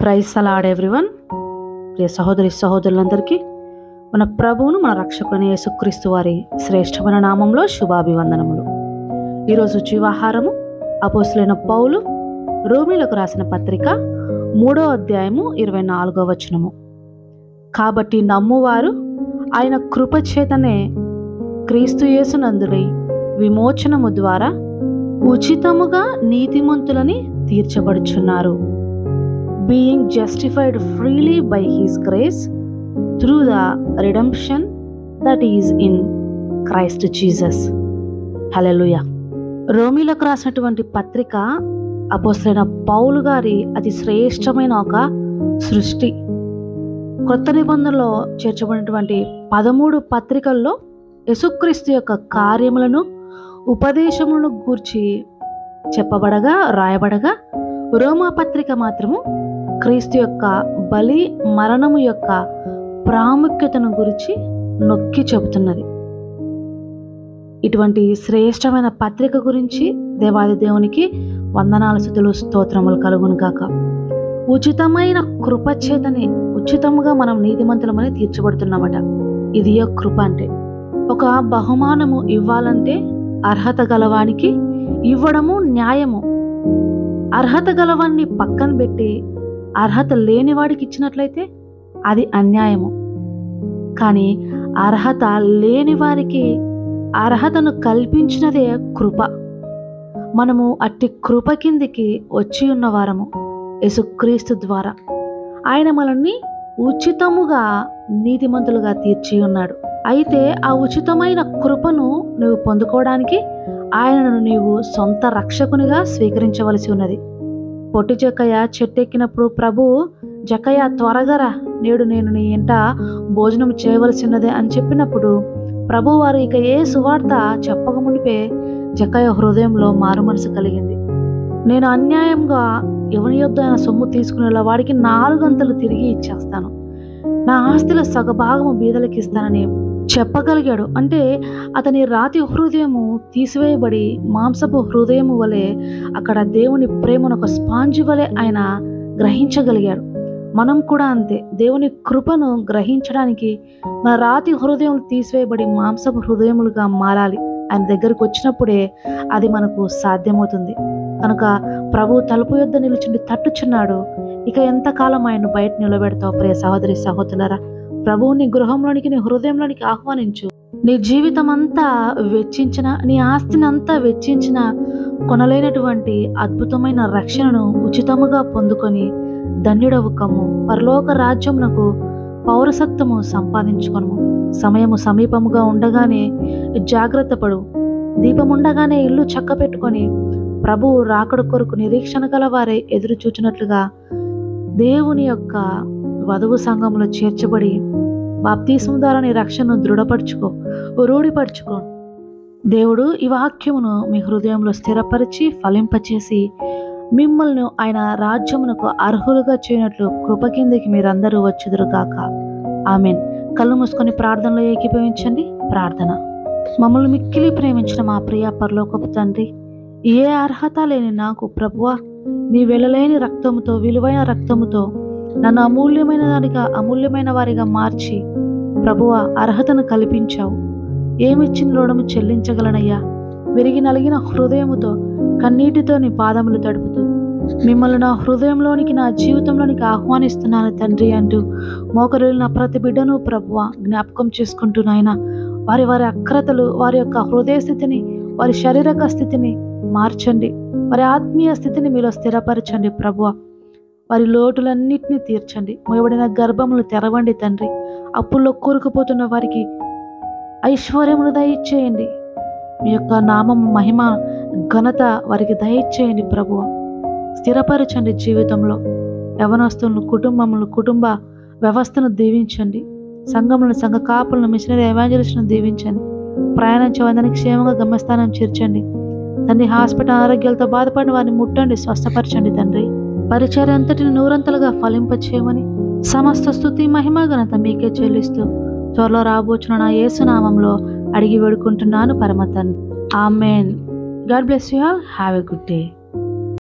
Praise అలాడ్ everyone. ప్రియ సహోదరి సహోదరులందరికీ మన ప్రభువును మన రక్షకుని యేసుక్రీస్తు వారి శ్రేష్టమైన నామంలో శుభాభివందనములు. ఈరోజు జీవాహారము అపోస్తలుడైన పౌలు రోమీలకు రాసిన పత్రిక 3వ అధ్యాయము 24వ వచనము. కాబట్టి నమ్మువారు ఆయన కృపచేతనే క్రీస్తు యేసునందుడి విమోచనము ద్వారా ఉచితముగా నీతిమంతులని తీర్చబడుచున్నారు. Being justified freely by His grace through the redemption that is in Christ Jesus. హల్లెలూయా. రోమీలకు రాసినటువంటి పత్రిక అపోస్తలుడైన పౌలు గారి అతి శ్రేష్టమైన ఒక సృష్టి. క్రొత్త నిబంధనలో చేర్చబడినటువంటి 13 పత్రికల్లో యేసుక్రీస్తు యొక్క కార్యములను ఉపదేశములను గూర్చి చెప్పబడగా రాయబడగా, రోమా పత్రిక మాత్రము క్రీస్తు యొక్క బలి మరణము యొక్క ప్రాముఖ్యతను గురించి నొక్కి చెబుతున్నది. ఇటువంటి శ్రేష్టమైన పత్రిక గురించి దేవాది దేవునికి వందనాలు స్తుతులు స్తోత్రములు కలుగును గాక. ఉచితమైన కృపచేతనే ఉచితముగా మనం నీతిమంతులమని తీర్చబడుతున్నామట. ఇది కృప అంటే ఒక బహుమానము ఇవ్వాలంటే అర్హత గలవానికి ఇవ్వడము న్యాయము. అర్హత గలవాన్ని పక్కన పెట్టి అర్హత లేని వాడికి ఇచ్చినట్లయితే అది అన్యాయము. కానీ అర్హత లేని వారికి అర్హతను కల్పించినదే కృప. మనము అట్టి కృప కిందికి వచ్చి ఉన్నవారము యేసుక్రీస్తు ద్వారా. ఆయన మనల్ని ఉచితముగా నీతిమంతులుగా తీర్చి ఉన్నాడు. అయితే ఆ ఉచితమైన కృపను నువ్వు పొందుకోవడానికి ఆయనను నీవు సొంత రక్షకునిగా స్వీకరించవలసి ఉన్నది. పొట్టి జక్కయ్య చెట్టెక్కినప్పుడు ప్రభు, జక్కయ్య త్వరగా రా, నేడు నేను నీ ఇంట భోజనం చేయవలసి ఉన్నదే అని చెప్పినప్పుడు ప్రభు వారు ఇక ఏ సువార్త చెప్పకమునిపే జక్కయ్య హృదయంలో మారు మనసు కలిగింది. నేను అన్యాయంగా ఎవరి యొద్ద అయినా సొమ్ము తీసుకునేలా వాడికి 4 గంటలు తిరిగి ఇచ్చేస్తాను, నా ఆస్తిలో సగభాగము బీదలకి ఇస్తానని చెప్పగలిగాడు. అంటే అతని రాతి హృదయము తీసివేయబడి మాంసపు హృదయము వలె అక్కడ దేవుని ప్రేమను ఒక స్పాంజి వలె ఆయన గ్రహించగలిగాడు. మనం కూడా అంతే. దేవుని కృపను గ్రహించడానికి మన రాతి హృదయం తీసివేయబడి మాంసపు హృదయములుగా మారాలి. ఆయన దగ్గరకు వచ్చినప్పుడే అది మనకు సాధ్యమవుతుంది. కనుక ప్రభు తలుపు యొద్ద నిలుచుండి తట్టుచున్నాడు. ఇక ఎంతకాలం ఆయన్ను బయట నిలబెడతావు? ప్రియ సహోదరి సహోదరులారా, ప్రభువు నీ గృహంలోనికి, నీ హృదయంలోనికి ఆహ్వానించు. నీ జీవితం అంతా వెచ్చించిన, నీ ఆస్తిని అంతా వెచ్చించిన కొనలేనటువంటి అద్భుతమైన రక్షణను ఉచితముగా పొందుకొని ధన్యుడవు కమ్ము. పరలోక రాజ్యమునకు పౌరసత్వము సంపాదించుకొను. సమయము సమీపముగా ఉండగానే జాగ్రత్త పడు. దీపముండగానే ఇల్లు చక్క పెట్టుకొని ప్రభువు రాకడ కొరకు నిరీక్షణ గల వారే ఎదురు చూచినట్లుగా దేవుని యొక్క వధువు సంఘంలో చేర్చబడి బాప్తిస్మం ద్వారా నీ రక్షణను దృఢపరచుకో, రూఢిపరచుకో. దేవుడు ఈ వాక్యమును మీ హృదయంలో స్థిరపరిచి ఫలింపచేసి మిమ్మల్ని ఆయన రాజ్యమునకు అర్హులుగా చేయనట్లు కృప కిందకి మీరందరూ వచ్చుదురుగాక. ఆమేన్. కళ్ళు మూసుకొని ప్రార్థనలో ఏకీభవించండి. ప్రార్థన. మమ్మల్ని మిక్కిలి ప్రేమించిన మా ప్రియ పరలోకపు తండ్రి, ఏ అర్హత లేని నాకు ప్రభువా, నీ వెలలేని రక్తముతో, విలువైన రక్తముతో నన్ను అమూల్యమైన వారిగా మార్చి ప్రభువా అర్హతను కల్పించావు. ఏమిచ్చిన రుణము చెల్లించగలనయ్యా? విరిగి నలిగిన హృదయముతో కన్నీటితో నీ పాదములు తడుపుతూ మిమ్మల్ని నా హృదయంలోనికి, నా జీవితంలోనికి ఆహ్వానిస్తున్నాను తండ్రి అంటూ మోకరిల్లిన ప్రతి బిడ్డను ప్రభువా జ్ఞాపకం చేసుకుంటూ నాయన వారి అక్రతలు, వారి యొక్క హృదయ స్థితిని, వారి శారీరక స్థితిని మార్చండి. వారి ఆత్మీయ స్థితిని మీలో స్థిరపరచండి ప్రభువా. వారి లోటులన్నిటినీ తీర్చండి. మోయబడిన గర్భములు తెరవండి తండ్రి. అప్పుల్లో కూరుకుపోతున్న వారికి ఐశ్వర్యమును దయచేయండి. మీ యొక్క నామం, మహిమ, ఘనత వారికి దయచేయండి ప్రభువా. స్థిరపరచండి జీవితంలో. యవనస్తులను, కుటుంబ వ్యవస్థను దీవించండి. సంఘములను, సంఘ కాపులను, మిషనరీ ఎవాంజలిస్టులను దీవించండి. ప్రయాణించే వారికి క్షేమంగా గమ్యస్థానం చేర్చండి తండ్రి. హాస్పిటల్ ఆరోగ్యాలతో బాధపడిన వారిని ముట్టండి, స్వస్థపరచండి తండ్రి. పరిచర్య అంతటిని నూరంతలుగా ఫలింపచేయమని సమస్త స్తుతి, మహిమ, ఘనత మీకే చెల్లిస్తూ త్వరలో రాబోచున్న నా యేసు నామంలో అడిగి వేడుకుంటున్నాను పరమ తండ్రి. ఆమేన్. God bless you all. Have a good day.